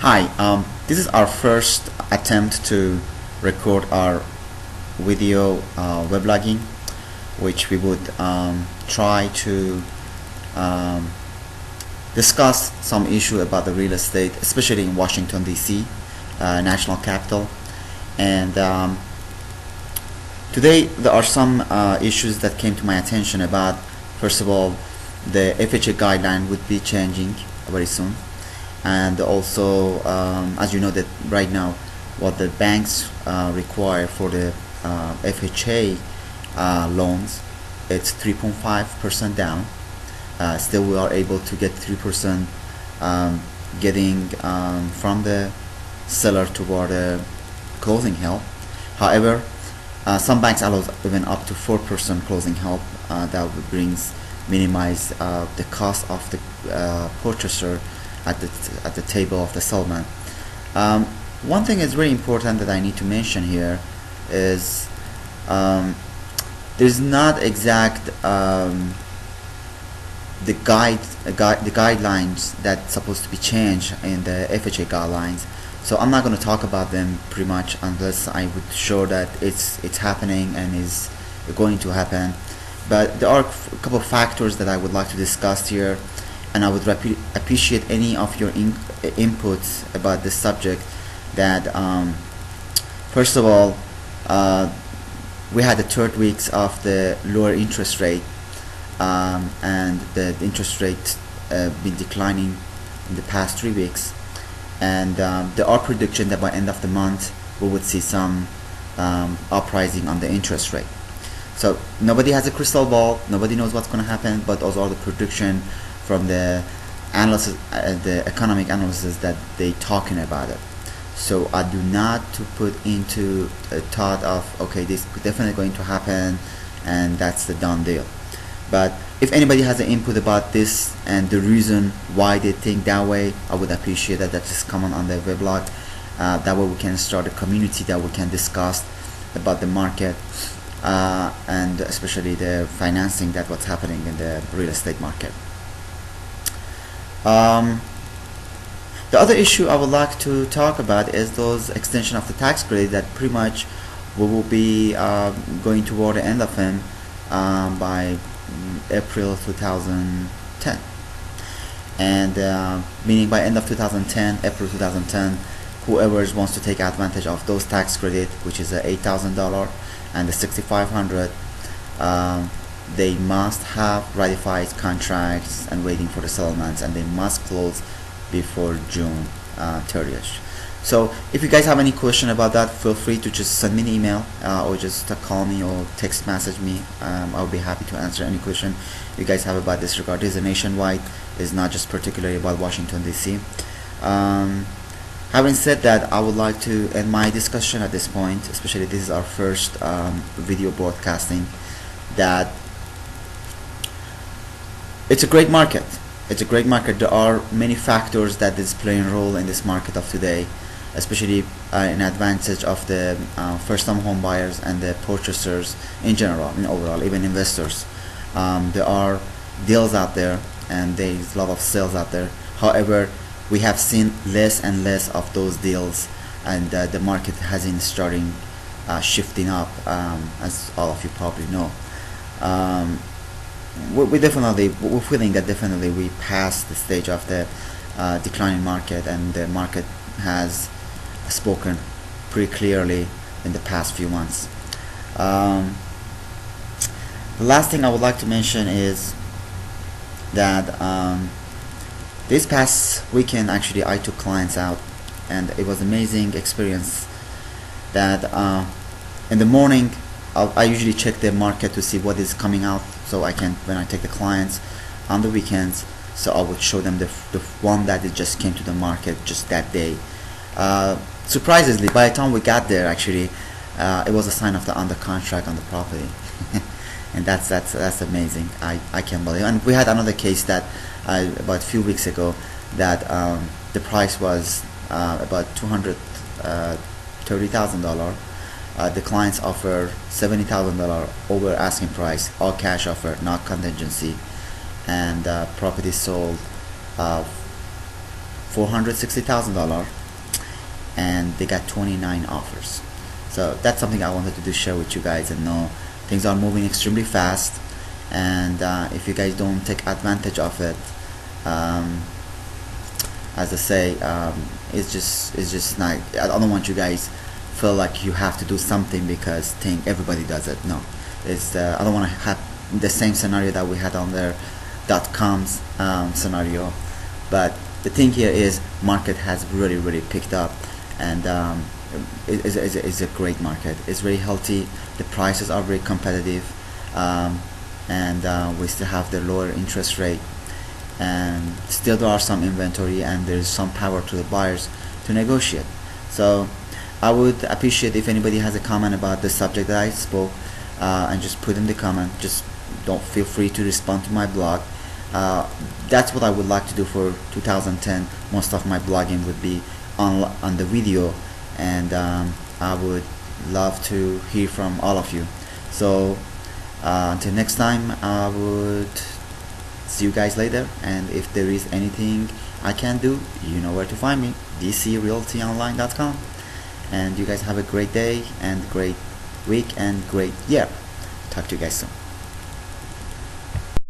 Hi, this is our first attempt to record our video weblogging, which we would try to discuss some issue about the real estate, especially in Washington DC, national capital. And today there are some issues that came to my attention about, first of all, the FHA guideline would be changing very soon. And also, as you know, that right now what the banks require for the FHA loans, it's 3.5% down. Still we are able to get 3% getting from the seller toward the closing help. However, some banks allow even up to 4% closing help. That brings minimize the cost of the purchaser at the table of the settlement. One thing is very important that I need to mention here is there's not exact the guidelines that's supposed to be changed in the FHA guidelines. So I'm not going to talk about them pretty much unless I would show that it's happening and is going to happen. But there are a couple of factors that I would like to discuss here, and I would appreciate any of your inputs about this subject. That first of all, we had the third weeks of the lower interest rate, and the interest rate been declining in the past 3 weeks, and there are predictions that by end of the month we would see some uprising on the interest rate. So nobody has a crystal ball, nobody knows what's going to happen, but those are the prediction from the analysis, the economic analysis that they talking about it. So I do not to put into a thought of, okay, this is definitely going to happen and that's the done deal. But if anybody has an input about this and the reason why they think that way, I would appreciate that. That's just comment on the weblog. That way we can start a community that we can discuss about the market, and especially the financing, that what's happening in the real estate market. The other issue I would like to talk about is those extension of the tax credit that pretty much we will be going toward the end of them by April 2010, and meaning by end of 2010, April 2010, whoever wants to take advantage of those tax credit, which is $8,000 and the $6,500, they must have ratified contracts and waiting for the settlements, and they must close before June 30th. So if you guys have any question about that, feel free to just send me an email or just call me or text message me. I'll be happy to answer any question you guys have about this regard. This is a nationwide, it's not just particularly about Washington DC. Having said that, I would like to end my discussion at this point, especially this is our first video broadcasting, that it's a great market. It's a great market. There are many factors that is playing a role in this market of today, especially in advantage of the first-time home buyers and the purchasers in general, in overall, even investors. There are deals out there and there's a lot of sales out there. However, we have seen less and less of those deals, and the market has been starting shifting up, as all of you probably know. We're feeling that definitely we passed the stage of the declining market, and the market has spoken pretty clearly in the past few months. The last thing I would like to mention is that this past weekend actually I took clients out, and it was amazing experience. That in the morning I usually check the market to see what is coming out, so I can, when I take the clients on the weekends, so I would show them the one that it just came to the market just that day. Surprisingly, by the time we got there, actually it was a sign of the under contract on the property. And that's amazing. I can't believe. And we had another case that about a few weeks ago that the price was about $230,000. The clients offer $70,000 over asking price, all cash offer, not contingency, and property sold $460,000 and they got 29 offers. So that's something I wanted to share with you guys and know things are moving extremely fast, and if you guys don't take advantage of it, as I say, it's just not. I don't want you guys feel like you have to do something because everybody does it. No, it's I don't want to have the same scenario that we had on their .coms scenario. But the thing here is market has really picked up, and it's a great market. It's very healthy. The prices are very competitive, and we still have the lower interest rate, and still there are some inventory, and there's some power to the buyers to negotiate. So I would appreciate if anybody has a comment about the subject that I spoke, and just put in the comment. Just don't feel free to respond to my blog. That's what I would like to do for 2010. Most of my blogging would be on the video, and I would love to hear from all of you. So until next time, I would see you guys later, and if there is anything I can do, you know where to find me, dcrealtyonline.com. And you guys have a great day and great week and great year. Talk to you guys soon.